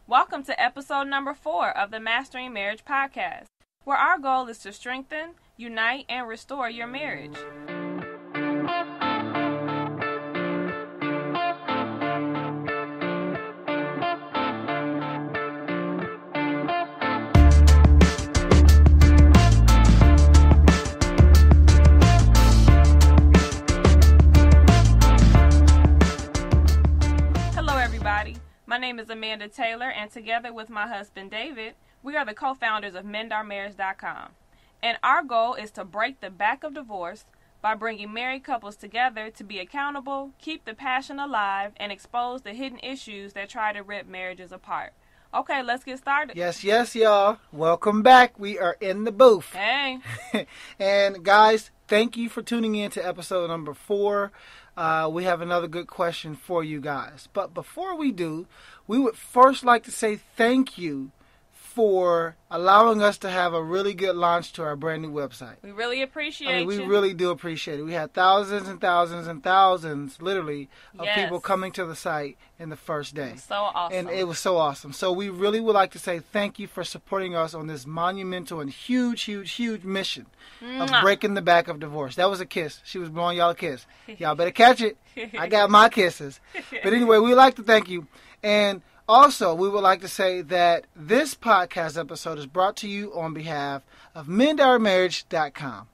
Welcome to episode number 4 of the Mastering Marriage podcast, where our goal is to strengthen, unite, and restore your marriage. My name is Amanda Taylor, and together with my husband David, we are the co-founders of MendOurMarriage.com. And our goal is to break the back of divorce by bringing married couples together to be accountable, keep the passion alive, and expose the hidden issues that try to rip marriages apart. Okay, let's get started. Yes, y'all. Welcome back. We are in the booth. Hey. And guys, thank you for tuning in to episode number 4. We have another good question for you guys. But before we do, we would first like to say thank you for allowing us to have a really good launch to our brand new website. We really appreciate We really do appreciate it. We had thousands and thousands and thousands, literally, of people coming to the site in the first day. So awesome. And it was so awesome. So we really would like to say thank you for supporting us on this monumental and huge mission of breaking the back of divorce. That was a kiss. She was blowing y'all a kiss. Y'all better catch it. I got my kisses. But anyway, we'd like to thank you. And also, we would like to say that this podcast episode is brought to you on behalf of MendOurMarriage.com.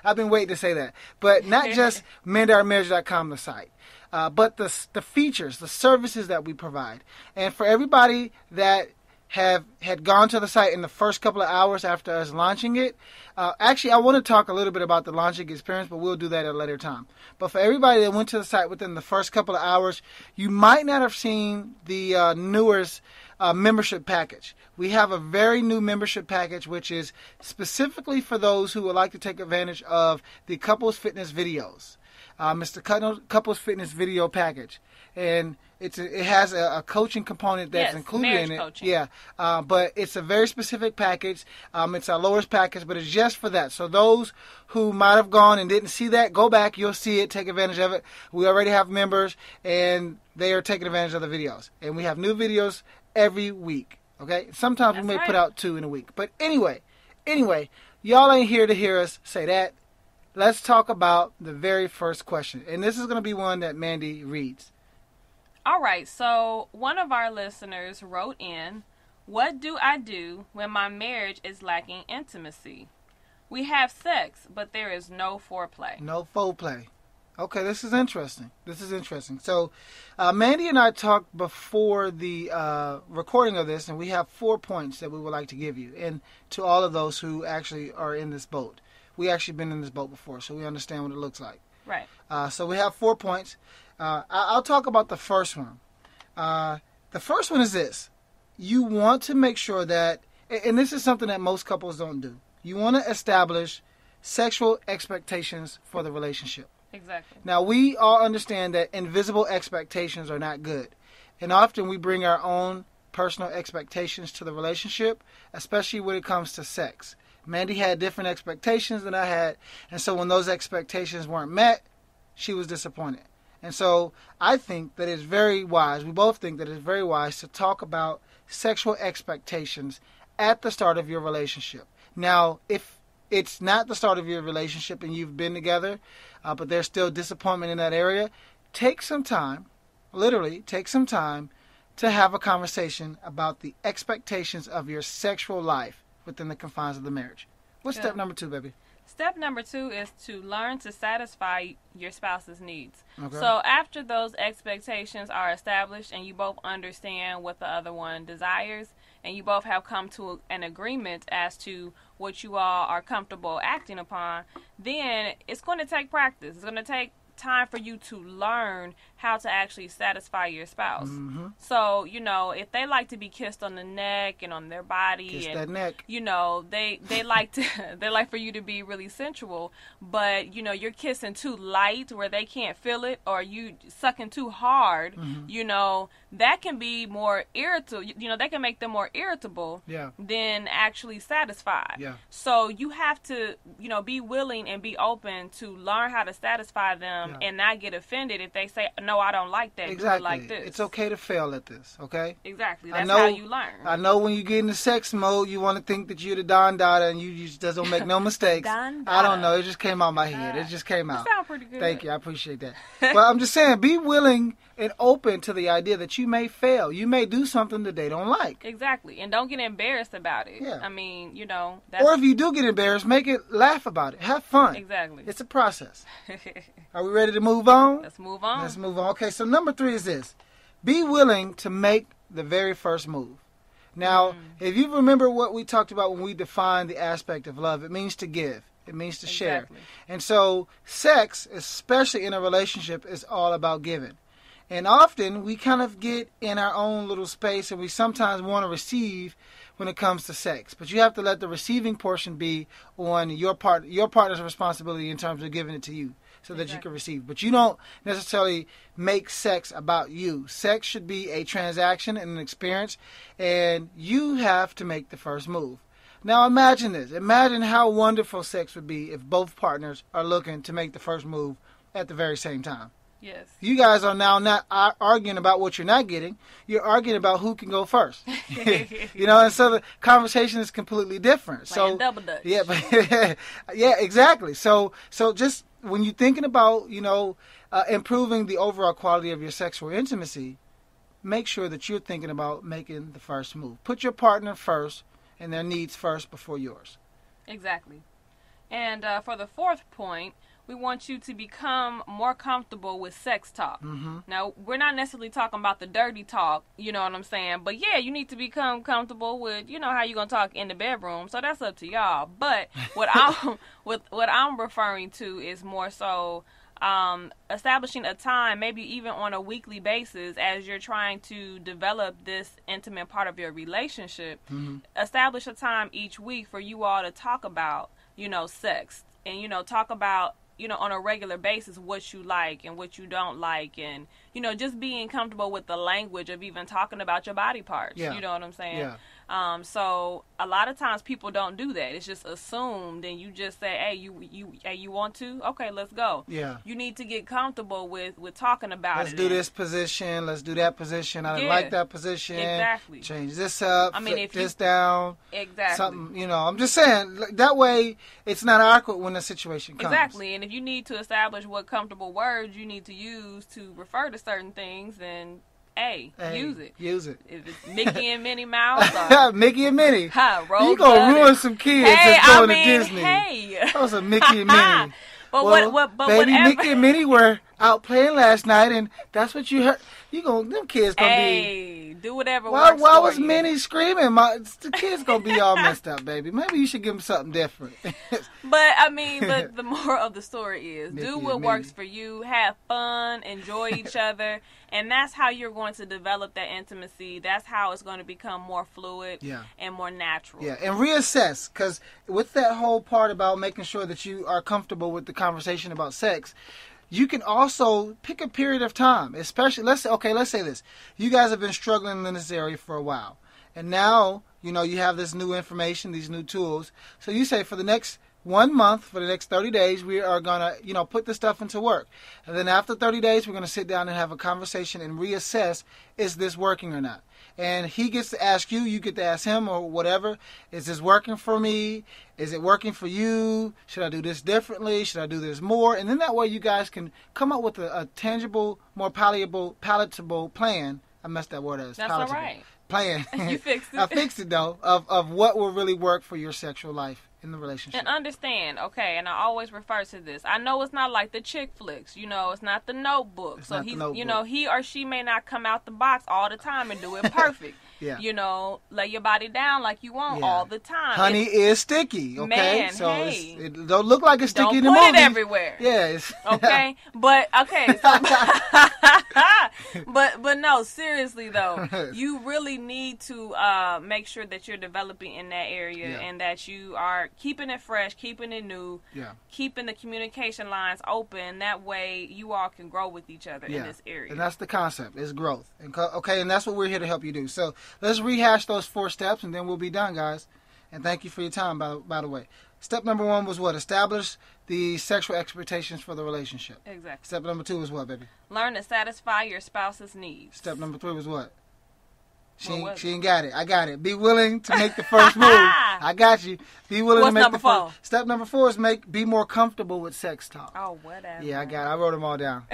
I've been waiting to say that. But not just MendOurMarriage.com, the site, but the features, the services that we provide. And for everybody that had gone to the site in the first couple of hours after us launching it. Actually, I want to talk a little bit about the launching experience, but we'll do that at a later time. But for everybody that went to the site within the first couple of hours, you might not have seen the newest membership package. We have a very new membership package, which is specifically for those who would like to take advantage of the Couples Fitness videos. It's the Couples Fitness video package. And it has a coaching component that's included in it. Coaching. Yeah, but it's a very specific package. It's our lowest package, but it's just for that. So those who might have gone and didn't see that, go back. You'll see it. Take advantage of it. We already have members, and they are taking advantage of the videos. And we have new videos every week. Okay. Sometimes we may put out 2 in a week. But anyway, y'all ain't here to hear us say that. Let's talk about the very first question, and this is going to be one that Mandy reads. All right, so one of our listeners wrote in, "What do I do when my marriage is lacking intimacy? We have sex, but there is no foreplay." No foreplay. Okay, this is interesting. So, Mandy and I talked before the recording of this, and we have 4 points that we would like to give you, and to all of those who actually are in this boat. We actually been in this boat before, so we understand what it looks like. Right. So we have 4 points. I'll talk about the first one. The first one is this. You want to make sure that, and this is something that most couples don't do, you want to establish sexual expectations for the relationship. Exactly. Now, we all understand that invisible expectations are not good. And often we bring our own personal expectations to the relationship, especially when it comes to sex. Mandy had different expectations than I had, and so when those expectations weren't met, she was disappointed. And so I think that it's very wise, we both think that it's very wise to talk about sexual expectations at the start of your relationship. Now, if it's not the start of your relationship and you've been together, but there's still disappointment in that area, take some time, literally take some time to have a conversation about the expectations of your sexual life within the confines of the marriage. What's step number 2, baby? Step number 2 is to learn to satisfy your spouse's needs. Okay. So after those expectations are established and you both understand what the other one desires and you both have come to an agreement as to what you all are comfortable acting upon, then it's going to take practice. It's going to take time for you to learn how to actually satisfy your spouse. Mm-hmm. So, if they like to be kissed on the neck and on their body, Kiss and that neck. They like to they like for you to be really sensual, but you're kissing too light where they can't feel it, or you sucking too hard, that can be more irritable. That can make them more irritable than actually satisfied. Yeah. So you have to, be willing and be open to learn how to satisfy them and not get offended if they say, no, know I don't like that. Exactly. Do it like this. It's okay to fail at this, okay? Exactly. That's how you learn. I know when you get into sex mode, you want to think that you're the Don Dada and you just don't make no mistakes. Don Dada. I don't know. It just came out my head. It just came out. You sound pretty good. Thank you. I appreciate that. But I'm just saying, be willing and open to the idea that you may fail. You may do something that they don't like. Exactly. And don't get embarrassed about it. Yeah. I mean, you know. Or if you do get embarrassed, make it laugh about it. Have fun. Exactly. It's a process. Are we ready to move on? Let's move on. Let's move on. Okay, so number 3 is this. Be willing to make the very first move. Now, if you remember what we talked about when we defined the aspect of love, it means to give. It means to share. And so sex, especially in a relationship, is all about giving. And often we kind of get in our own little space and we sometimes want to receive when it comes to sex. But you have to let the receiving portion be on your partner's responsibility in terms of giving it to you so that you can receive. But you don't necessarily make sex about you. Sex should be a transaction and an experience, and you have to make the first move. Now imagine this. Imagine how wonderful sex would be if both partners are looking to make the first move at the very same time. Yes. You guys are now not arguing about what you're not getting. You're arguing about who can go first. You know, and so the conversation is completely different. Playing double dutch. Yeah, yeah, exactly. So just when you're thinking about, you know, improving the overall quality of your sexual intimacy, make sure that you're thinking about making the first move. Put your partner first and their needs first before yours. Exactly. And for the 4th point, we want you to become more comfortable with sex talk. Mm-hmm. Now, we're not necessarily talking about the dirty talk, you know what I'm saying? But yeah, you need to become comfortable with, you know, how you're going to talk in the bedroom. So that's up to y'all. But what I'm referring to is more so establishing a time, maybe even on a weekly basis, as you're trying to develop this intimate part of your relationship. Mm-hmm. Establish a time each week for you all to talk about, you know, sex. And, you know, talk about, you know, on a regular basis what you like and what you don't like, and, you know, just being comfortable with the language of even talking about your body parts. Yeah. You know what I'm saying? Yeah. So a lot of times people don't do that. It's just assumed, and you just say, hey, you want to? Okay, let's go. Yeah. You need to get comfortable with talking about Let's it. do this position. Let's do that position. I didn't like that position. Exactly. Change this up. I mean, flip this down. Exactly. Something, you know, I'm just saying, that way it's not awkward when the situation comes. Exactly. And if you need to establish what comfortable words you need to use to refer to certain things, then hey, use it. Use it. If it's Mickey and Minnie Mouse, or Mickey and Minnie. You gonna ruin some kids that's going to Disney. Hey, that was a Mickey and Minnie. But baby, whatever. Mickey and Minnie were out playing last night, and that's what you heard. Them kids gonna be. Do whatever. Why works for was you. Minnie screaming? The kids gonna be all messed up, baby. Maybe you should give them something different. But I mean, but the moral of the story is, Mickey do what works for you. Have fun, enjoy each other, and that's how you're going to develop that intimacy. That's how it's going to become more fluid and more natural. Yeah, and reassess, because with that whole part about making sure that you are comfortable with the conversation about sex, you can also pick a period of time, especially, let's say this. You guys have been struggling in this area for a while. And now, you know, you have this new information, these new tools. So you say for the next 1 month, for the next 30 days, we are going to, you know, put this stuff into work. And then after 30 days, we're going to sit down and have a conversation and reassess, is this working or not? And he gets to ask you, you get to ask him or whatever, is this working for me? Is it working for you? Should I do this differently? Should I do this more? And then that way you guys can come up with a tangible, more palatable plan. I messed that word up. That's palatable. all right. Plan. You fixed it. I fixed it, though, of what will really work for your sexual life in the relationship. And understand, okay, and I always refer to this. I know it's not like the chick flicks, you know, it's not the Notebook. So he's, you know, he or she may not come out the box all the time and do it perfect. Yeah. You know, lay your body down like you want all the time. Honey is sticky, okay? Man, so hey. it don't look like it's sticky in the Don't movie. put it everywhere. Yes. Okay? But, okay. So, but no, seriously, though, you really need to make sure that you're developing in that area and that you are keeping it fresh, keeping it new, keeping the communication lines open. That way, you all can grow with each other in this area. And that's the concept, is growth. And, okay, and that's what we're here to help you do. So let's rehash those 4 steps, and then we'll be done, guys. And thank you for your time, by the way. Step number 1 was what? Establish the sexual expectations for the relationship. Exactly. Step number 2 was what, baby? Learn to satisfy your spouse's needs. Step number 3 was what? She ain't got it. I got it. Be willing to make the first move. I got you. Be willing to make the first. Step number 4 is be more comfortable with sex talk. Oh, whatever. Yeah, I got it. I wrote them all down.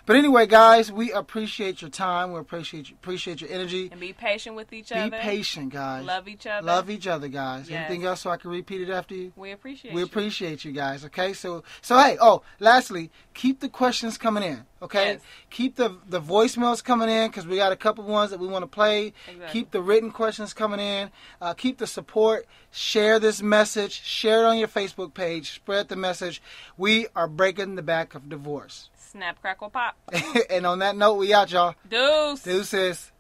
But anyway, guys, we appreciate your time. We appreciate your energy. And be patient with each other. Be patient, guys. Love each other. Love each other, guys. Yes. Anything else so I can repeat it after you? We appreciate We appreciate you guys, okay? So hey, lastly, keep the questions coming in, okay? Yes. Keep the voicemails coming in because we got a couple ones that we want to play. Exactly. Keep the written questions coming in. Keep the support. Share this message. Share it on your Facebook page. Spread the message. We are breaking the back of divorce. Snap, crackle, pop. And on that note, we out, y'all. Deuces. Deuces.